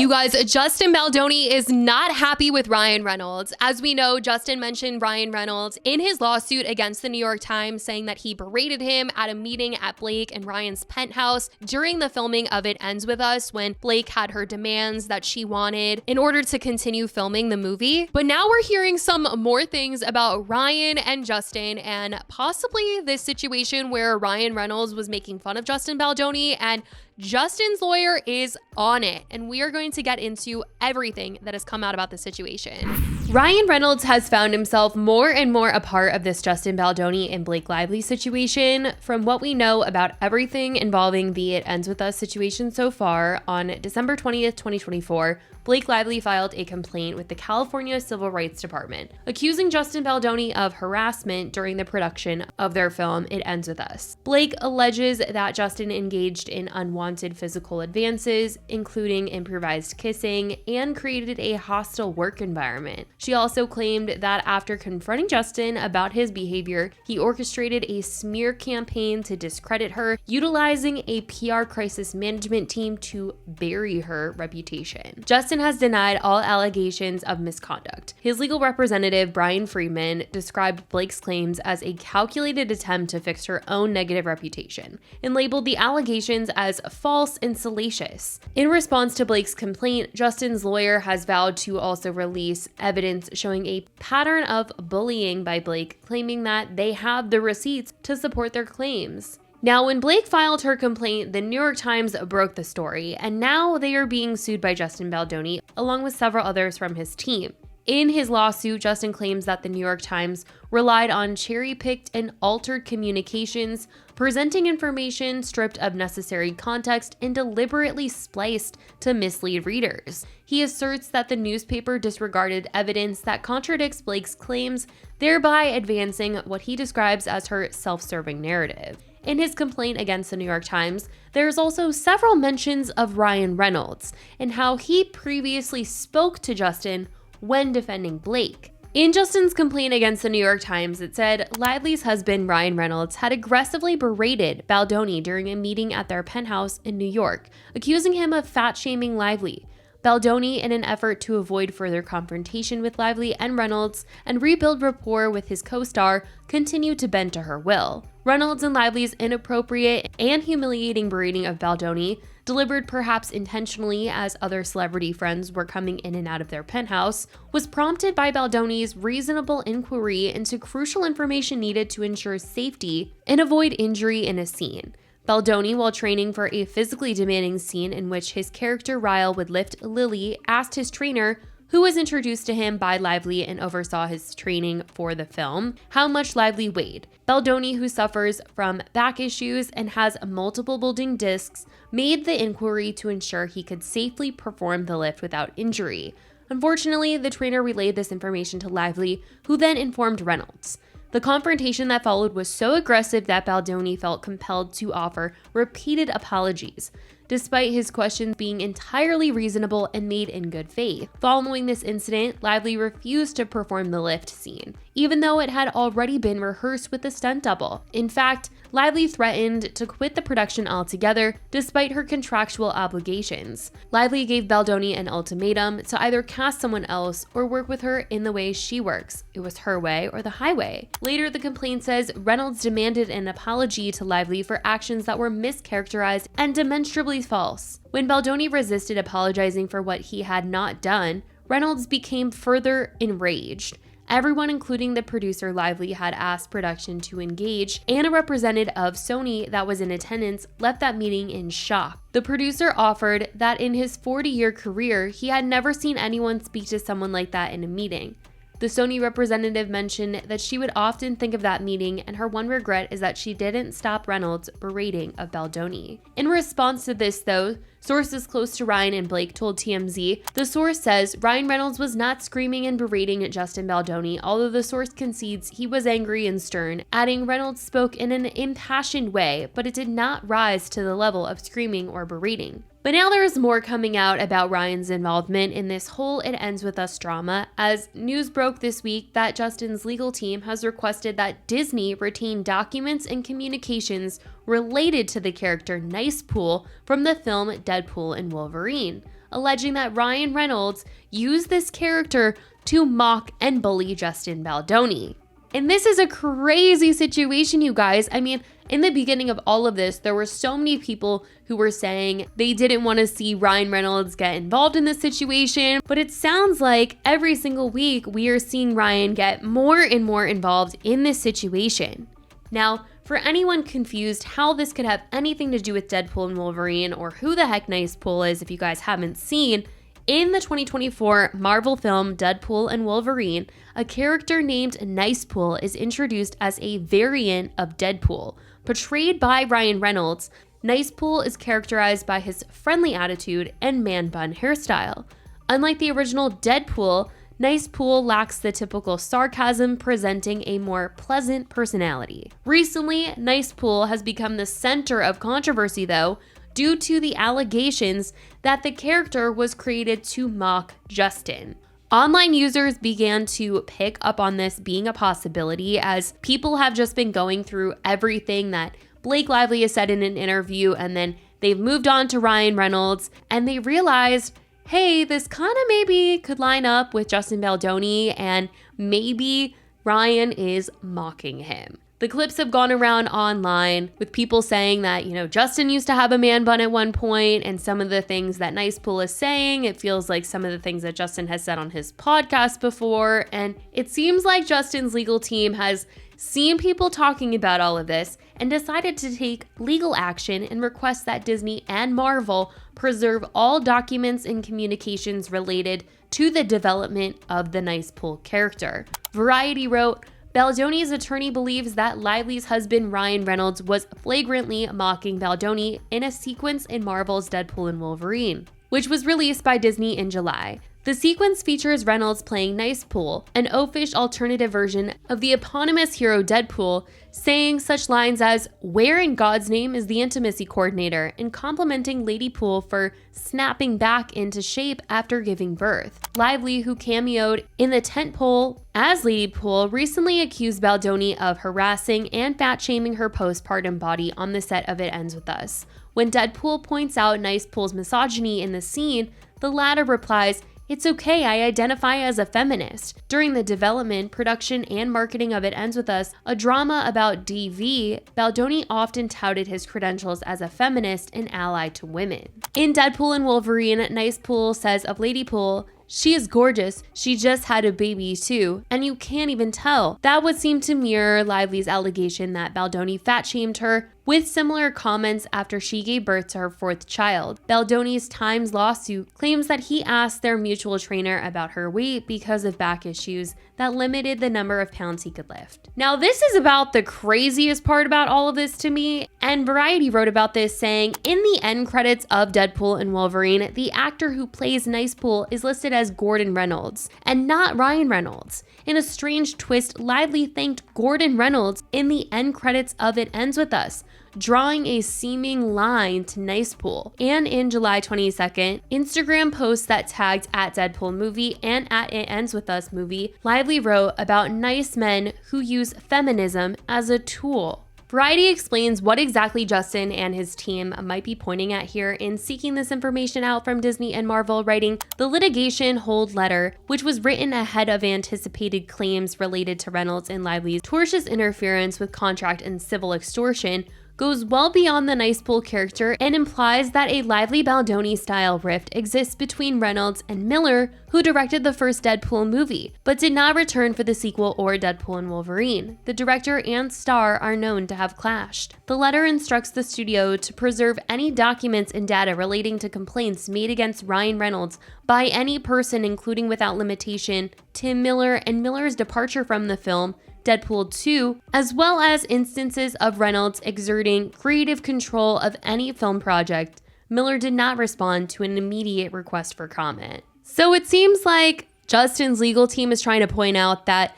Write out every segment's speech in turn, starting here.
You guys, Justin Baldoni is not happy with Ryan Reynolds. As we know, Justin mentioned Ryan Reynolds in his lawsuit against the New York Times, saying that he berated him at a meeting at Blake and Ryan's penthouse during the filming of It Ends With Us, when Blake had her demands that she wanted in order to continue filming the movie. But now we're hearing some more things about Ryan and Justin, and possibly this situation where Ryan Reynolds was making fun of Justin Baldoni, and Justin's lawyer is on it, and we are going to get into everything that has come out about the situation. Ryan Reynolds has found himself more and more a part of this Justin Baldoni and Blake Lively situation. From what we know about everything involving the It Ends With Us situation so far, on December 20th, 2024, Blake Lively filed a complaint with the California Civil Rights Department, accusing Justin Baldoni of harassment during the production of their film It Ends With Us. Blake alleges that Justin engaged in unwanted physical advances, including improvised kissing, and created a hostile work environment. She also claimed that after confronting Justin about his behavior, he orchestrated a smear campaign to discredit her, utilizing a PR crisis management team to bury her reputation. Justin has denied all allegations of misconduct. His legal representative, Brian Friedman, described Blake's claims as a calculated attempt to fix her own negative reputation, and labeled the allegations as false and salacious. In response to Blake's complaint, Justin's lawyer has vowed to also release evidence showing a pattern of bullying by Blake, claiming that they have the receipts to support their claims. Now, when Blake filed her complaint, the New York Times broke the story, and now they are being sued by Justin Baldoni, along with several others from his team. In his lawsuit, Justin claims that the New York Times relied on cherry-picked and altered communications, presenting information stripped of necessary context and deliberately spliced to mislead readers. He asserts that the newspaper disregarded evidence that contradicts Blake's claims, thereby advancing what he describes as her self-serving narrative. In his complaint against the New York Times, there's also several mentions of Ryan Reynolds and how he previously spoke to Justin when defending Blake. In Justin's complaint against the New York Times, it said Lively's husband, Ryan Reynolds, had aggressively berated Baldoni during a meeting at their penthouse in New York, accusing him of fat-shaming Lively. Baldoni, in an effort to avoid further confrontation with Lively and Reynolds and rebuild rapport with his co-star, continued to bend to her will. Reynolds and Lively's inappropriate and humiliating berating of Baldoni, delivered perhaps intentionally as other celebrity friends were coming in and out of their penthouse, was prompted by Baldoni's reasonable inquiry into crucial information needed to ensure safety and avoid injury in a scene. Baldoni, while training for a physically demanding scene in which his character Ryle would lift Lily, asked his trainer, who was introduced to him by Lively and oversaw his training for the film, how much Lively weighed. Baldoni, who suffers from back issues and has multiple bulging discs, made the inquiry to ensure he could safely perform the lift without injury. Unfortunately, the trainer relayed this information to Lively, who then informed Reynolds. The confrontation that followed was so aggressive that Baldoni felt compelled to offer repeated apologies, despite his questions being entirely reasonable and made in good faith. Following this incident, Lively refused to perform the lift scene, even though it had already been rehearsed with the stunt double. In fact, Lively threatened to quit the production altogether, despite her contractual obligations. Lively gave Baldoni an ultimatum to either cast someone else or work with her in the way she works. It was her way or the highway. Later, the complaint says Reynolds demanded an apology to Lively for actions that were mischaracterized and demonstrably false. When Baldoni resisted apologizing for what he had not done, Reynolds became further enraged. Everyone, including the producer Lively, had asked production to engage, and a representative of Sony that was in attendance left that meeting in shock. The producer offered that in his 40-year career, he had never seen anyone speak to someone like that in a meeting. The Sony representative mentioned that she would often think of that meeting, and her one regret is that she didn't stop Reynolds' berating of Baldoni. In response to this, though, sources close to Ryan and Blake told TMZ, the source says Ryan Reynolds was not screaming and berating at Justin Baldoni, although the source concedes he was angry and stern, adding Reynolds spoke in an impassioned way, but it did not rise to the level of screaming or berating. But now there's more coming out about Ryan's involvement in this whole It Ends With Us drama, as news broke this week that Justin's legal team has requested that Disney retain documents and communications related to the character Nicepool from the film Deadpool and Wolverine. alleging that Ryan Reynolds used this character to mock and bully Justin Baldoni. And this is a crazy situation, you guys. I mean, in the beginning of all of this, there were so many people who were saying they didn't want to see Ryan Reynolds get involved in this situation, but it sounds like every single week we are seeing Ryan get more and more involved in this situation. Now, for anyone confused how this could have anything to do with Deadpool and Wolverine, or who the heck Nicepool is if you guys haven't seen, in the 2024 Marvel film Deadpool and Wolverine, a character named Nicepool is introduced as a variant of Deadpool. Portrayed by Ryan Reynolds, Nicepool is characterized by his friendly attitude and man bun hairstyle. Unlike the original Deadpool, Nicepool lacks the typical sarcasm, presenting a more pleasant personality. Recently, Nicepool has become the center of controversy, though, due to the allegations that the character was created to mock Justin. Online users began to pick up on this being a possibility, as people have just been going through everything that Blake Lively has said in an interview, and then they've moved on to Ryan Reynolds, and they realized, hey, this kind of maybe could line up with Justin Baldoni, and maybe Ryan is mocking him. The clips have gone around online with people saying that, Justin used to have a man bun at one point, and some of the things that Nicepool is saying, it feels like some of the things that Justin has said on his podcast before, and it seems like Justin's legal team has seen people talking about all of this and decided to take legal action and request that Disney and Marvel preserve all documents and communications related to the development of the Nicepool character. Variety wrote, Baldoni's attorney believes that Lively's husband Ryan Reynolds was flagrantly mocking Baldoni in a sequence in Marvel's Deadpool and Wolverine, which was released by Disney in July. The sequence features Reynolds playing Nicepool, an oafish alternative version of the eponymous hero Deadpool, saying such lines as, "Where in God's name is the intimacy coordinator?" and complimenting Lady Pool for snapping back into shape after giving birth. Lively, who cameoed in the tentpole as Lady Pool, recently accused Baldoni of harassing and fat-shaming her postpartum body on the set of It Ends With Us. When Deadpool points out Nicepool's misogyny in the scene, the latter replies, "It's okay, I identify as a feminist." During the development, production, and marketing of It Ends With Us, a drama about DV, Baldoni often touted his credentials as a feminist and ally to women. In Deadpool and Wolverine, Nicepool says of Lady Pool, "She is gorgeous, she just had a baby too, and you can't even tell." That would seem to mirror Lively's allegation that Baldoni fat-shamed her, with similar comments after she gave birth to her fourth child. Baldoni's Times lawsuit claims that he asked their mutual trainer about her weight because of back issues that limited the number of pounds he could lift. Now, this is about the craziest part about all of this to me, and Variety wrote about this saying, in the end credits of Deadpool and Wolverine, the actor who plays Nicepool is listed as Gordon Reynolds, and not Ryan Reynolds. In a strange twist, Lively thanked Gordon Reynolds in the end credits of It Ends With Us, drawing a seeming line to Nicepool. And in July 22nd, Instagram posts that tagged at Deadpool movie and at It Ends With Us movie, Lively wrote about nice men who use feminism as a tool. Variety explains what exactly Justin and his team might be pointing at here in seeking this information out from Disney and Marvel, writing, "The litigation hold letter, which was written ahead of anticipated claims related to Reynolds and Lively's tortious interference with contract and civil extortion, goes well beyond the Nicepool character and implies that a Lively Baldoni-style rift exists between Reynolds and Miller, who directed the first Deadpool movie, but did not return for the sequel or Deadpool and Wolverine. The director and star are known to have clashed." The letter instructs the studio to preserve any documents and data relating to complaints made against Ryan Reynolds by any person, including without limitation Tim Miller and Miller's departure from the film, Deadpool 2, as well as instances of Reynolds exerting creative control of any film project. Miller did not respond to an immediate request for comment. So it seems like Justin's legal team is trying to point out that,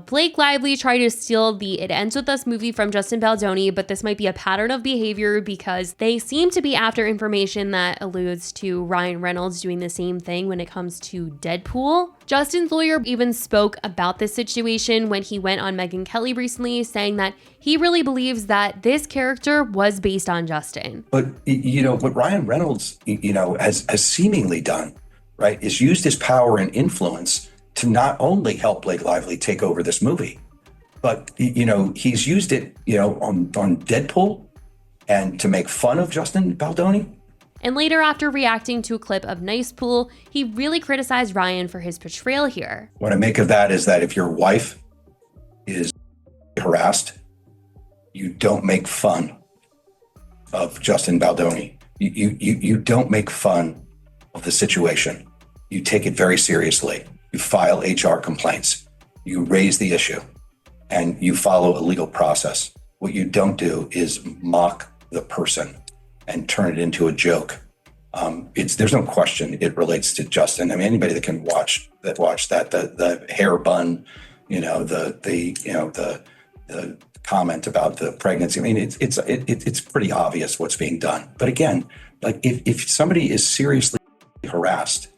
Blake Lively tried to steal the It Ends With Us movie from Justin Baldoni, but this might be a pattern of behavior because they seem to be after information that alludes to Ryan Reynolds doing the same thing when it comes to Deadpool. Justin's lawyer even spoke about this situation when he went on Megyn Kelly recently, saying that he really believes that this character was based on Justin. But, what Ryan Reynolds, has seemingly done, right, is used his power and influence to not only help Blake Lively take over this movie, but, he's used it, on Deadpool and to make fun of Justin Baldoni. And later, after reacting to a clip of Nicepool, he really criticized Ryan for his portrayal here. What I make of that is that if your wife is harassed, you don't make fun of Justin Baldoni. You don't make fun of the situation. You take it very seriously. You file HR complaints. You raise the issue, and you follow a legal process. What you don't do is mock the person and turn it into a joke. There's no question it relates to Justin. I mean, anybody that can watch that, the hair bun, the comment about the pregnancy. I mean, it's pretty obvious what's being done. But again, like if somebody is seriously harassed,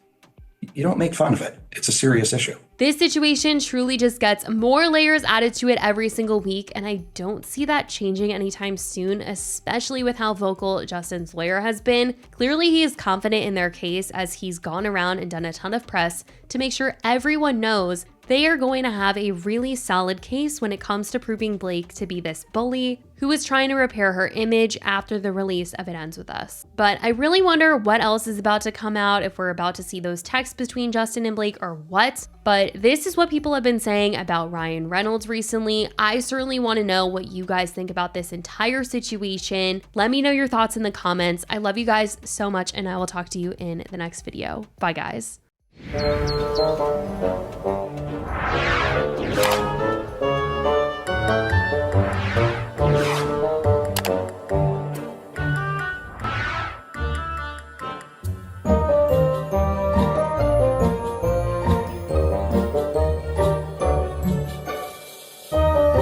you don't make fun of it. It's a serious issue. This situation truly just gets more layers added to it every single week, and I don't see that changing anytime soon, especially with how vocal Justin's lawyer has been. Clearly, he is confident in their case as he's gone around and done a ton of press to make sure everyone knows they are going to have a really solid case when it comes to proving Blake to be this bully who was trying to repair her image after the release of It Ends With Us. But I really wonder what else is about to come out, if we're about to see those texts between Justin and Blake or what. But this is what people have been saying about Ryan Reynolds recently. I certainly want to know what you guys think about this entire situation. Let me know your thoughts in the comments. I love you guys so much, and I will talk to you in the next video. Bye, guys.